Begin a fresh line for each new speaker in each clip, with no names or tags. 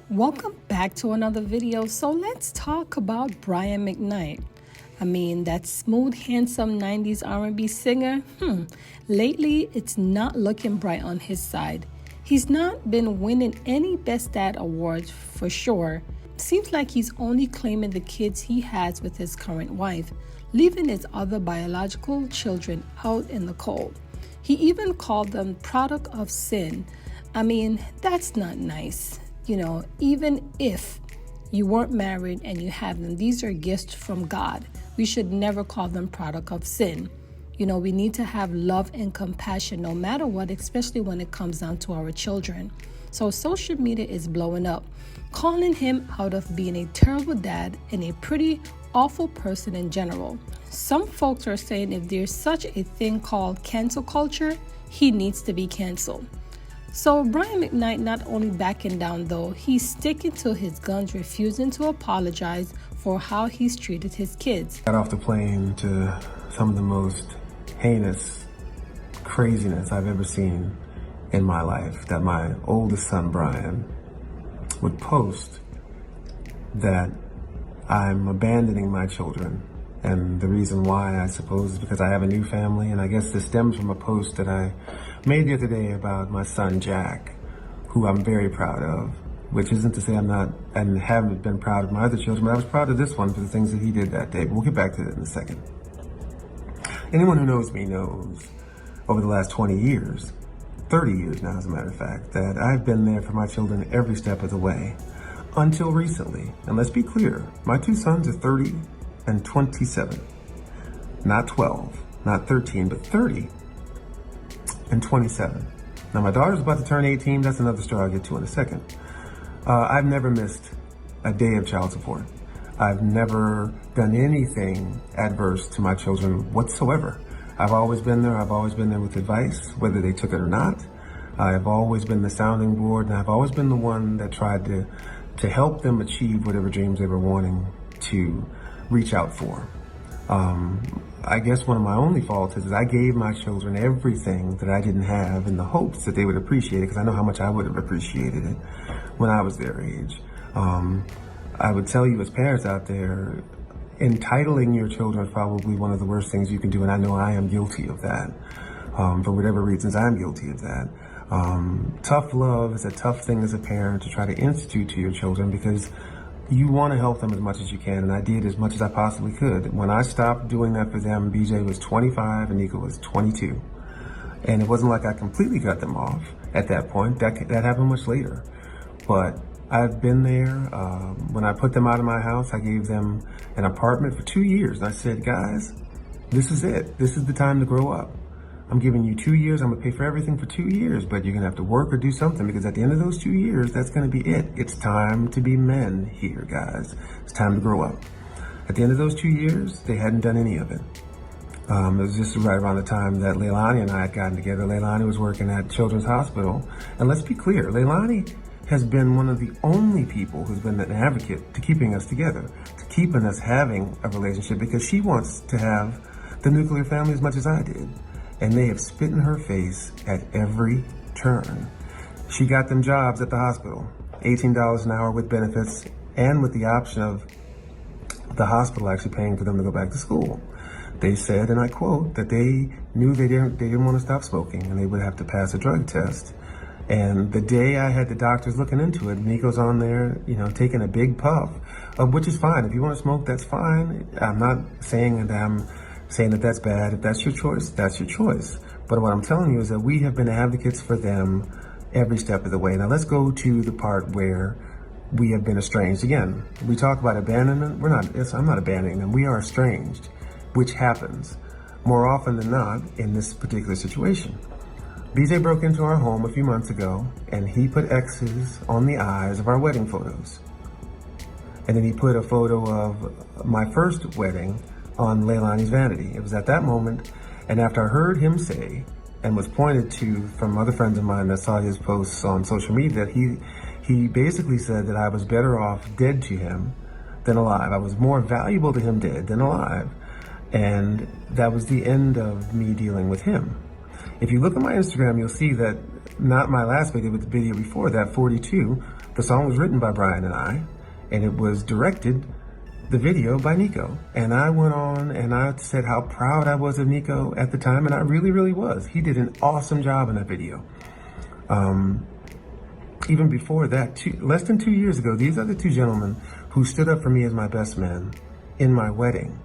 Welcome back to another video. So let's talk about Brian McKnight. I mean, that smooth, handsome 90s R&B singer. Lately, it's not looking bright on his side. He's not been winning any Best Dad awards for sure. Seems like he's only claiming the kids he has with his current wife, leaving his other biological children out in the cold. He even called them product of sin. I mean, that's not nice. You know, even if you weren't married and you have them, these are gifts from God. We should never call them product of sin. You know, we need to have love and compassion no matter what, especially when it comes down to our children. So social media is blowing up, calling him out of being a terrible dad and a pretty awful person in general. Some folks are saying if there's such a thing called cancel culture, he needs to be canceled. So Brian McKnight not only backing down though, he's sticking to his guns, refusing to apologize for how he's treated his kids.
Got off the plane to some of the most heinous craziness I've ever seen in my life, that my oldest son, Brian, would post that I'm abandoning my children. And the reason why, I suppose, is because I have a new family, and I guess this stems from a post that I made the other day about my son, Jack, who I'm very proud of, which isn't to say I'm not, and haven't been proud of my other children, but I was proud of this one for the things that he did that day. But we'll get back to that in a second. Anyone who knows me knows, over the last 20 years, 30 years now, as a matter of fact, that I've been there for my children every step of the way, until recently. And let's be clear, my two sons are 30 and 27, not 12, not 13, but 30 and 27. Now my daughter's about to turn 18. That's another story I'll get to in a second. I've never missed a day of child support. I've never done anything adverse to my children whatsoever. I've always been there. I've always been there with advice, whether they took it or not. I've always been the sounding board, and I've always been the one that tried to help them achieve whatever dreams they were wanting to reach out for. I guess one of my only faults is that I gave my children everything that I didn't have in the hopes that they would appreciate it, because I know how much I would have appreciated it when I was their age. I would tell you, as parents out there, entitling your children is probably one of the worst things you can do, and I know I am guilty of that. For whatever reasons, I'm guilty of that. Tough love is a tough thing as a parent to try to institute to your children, because you want to help them as much as you can, and I did as much as I possibly could. When I stopped doing that for them, BJ was 25 and Nico was 22. And it wasn't like I completely cut them off at that point. That happened much later. But I've been there. When I put them out of my house, I gave them an apartment for 2 years. And I said, guys, this is it. This is the time to grow up. I'm giving you 2 years. I'm going to pay for everything for 2 years, but you're going to have to work or do something, because at the end of those 2 years, that's going to be it. It's time to be men here, guys. It's time to grow up. At the end of those 2 years, they hadn't done any of it. It was just right around the time that Leilani and I had gotten together. Leilani was working at Children's Hospital. And let's be clear, Leilani has been one of the only people who's been an advocate to keeping us together, to keeping us having a relationship, because she wants to have the nuclear family as much as I did. And they have spit in her face at every turn. She got them jobs at the hospital, $18 an hour with benefits, and with the option of the hospital actually paying for them to go back to school. They said, and I quote, that they knew they didn't want to stop smoking, and they would have to pass a drug test. And the day I had the doctors looking into it, Nico's on there, you know, taking a big puff, which is fine. If you want to smoke, that's fine. I'm not saying that that's bad. If that's your choice, that's your choice. But what I'm telling you is that we have been advocates for them every step of the way. Now let's go to the part where we have been estranged. Again, we talk about abandonment. I'm not abandoning them. We are estranged, which happens more often than not in this particular situation. BJ broke into our home a few months ago, and he put X's on the eyes of our wedding photos. And then he put a photo of my first wedding on Leilani's vanity. It was at that moment, and after I heard him say, and was pointed to from other friends of mine that saw his posts on social media, that he basically said that I was better off dead to him than alive. I was more valuable to him dead than alive. And that was the end of me dealing with him. If you look at my Instagram, you'll see that, not my last video, but the video before that, 42, The song was written by Brian and I, and it was directed, the video, by Nico. And I went on and I said how proud I was of Nico at the time, and I really, really was. He did an awesome job in that video. Even before that, less than 2 years ago, these are the two gentlemen who stood up for me as my best man in my wedding.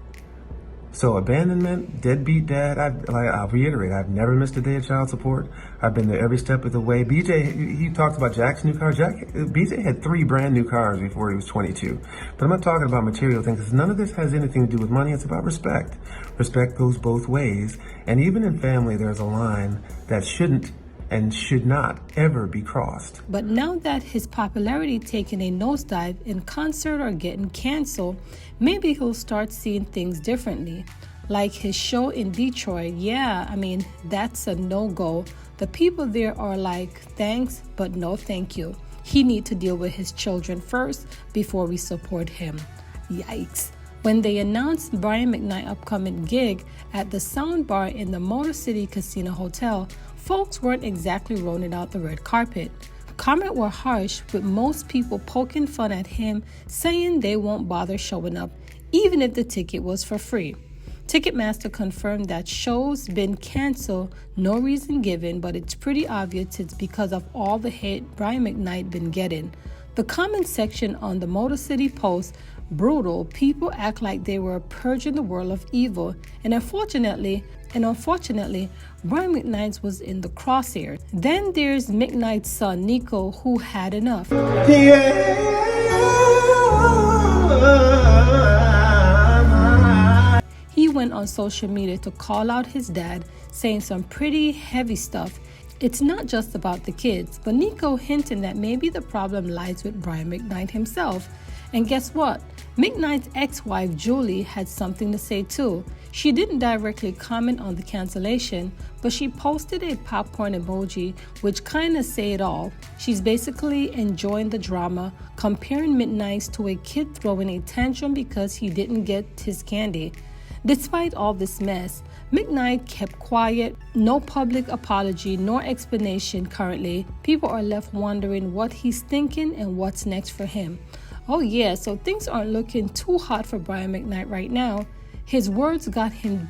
So abandonment, deadbeat dad, I'll reiterate, I've never missed a day of child support. I've been there every step of the way. BJ, he talks about Jack's new car. BJ had 3 brand new cars before he was 22. But I'm not talking about material things, because none of this has anything to do with money. It's about respect. Respect goes both ways. And even in family, there's a line that shouldn't and should not ever be crossed.
But now that his popularity taking a nosedive in concert or getting canceled, maybe he'll start seeing things differently. Like his show in Detroit, that's a no-go. The people there are like, thanks, but no thank you. He need to deal with his children first before we support him. Yikes. When they announced Brian McKnight upcoming gig at the Sound Bar in the Motor City Casino Hotel, folks weren't exactly rolling out the red carpet. Comments were harsh, with most people poking fun at him, saying they won't bother showing up, even if the ticket was for free. Ticketmaster confirmed that shows been canceled, no reason given, but it's pretty obvious it's because of all the hate Brian McKnight been getting. The comment section on the Motor City Post, brutal. People act like they were purging the world of evil, and unfortunately, Brian McKnight was in the crosshairs. Then there's McKnight's son, Nico, who had enough. He went on social media to call out his dad, saying some pretty heavy stuff. It's not just about the kids, but Nico hinting that maybe the problem lies with Brian McKnight himself. And guess what? McKnight's ex-wife, Julie, had something to say too. She didn't directly comment on the cancellation, but she posted a popcorn emoji, which kind of say it all. She's basically enjoying the drama, comparing McKnight to a kid throwing a tantrum because he didn't get his candy. Despite all this mess, McKnight kept quiet, no public apology nor explanation currently. People are left wondering what he's thinking and what's next for him. Oh yeah, so things aren't looking too hot for Brian McKnight right now. His word got him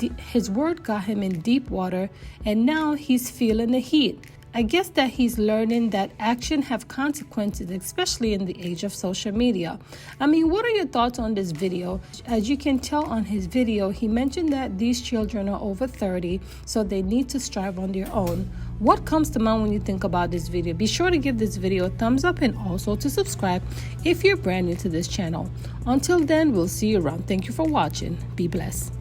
in deep water, and now he's feeling the heat. I guess that he's learning that action have consequences, especially in the age of social media. What are your thoughts on this video? As you can tell on his video, he mentioned that these children are over 30, so they need to strive on their own. What comes to mind when you think about this video? Be sure to give this video a thumbs up and also to subscribe if you're brand new to this channel. Until then, we'll see you around. Thank you for watching. Be blessed.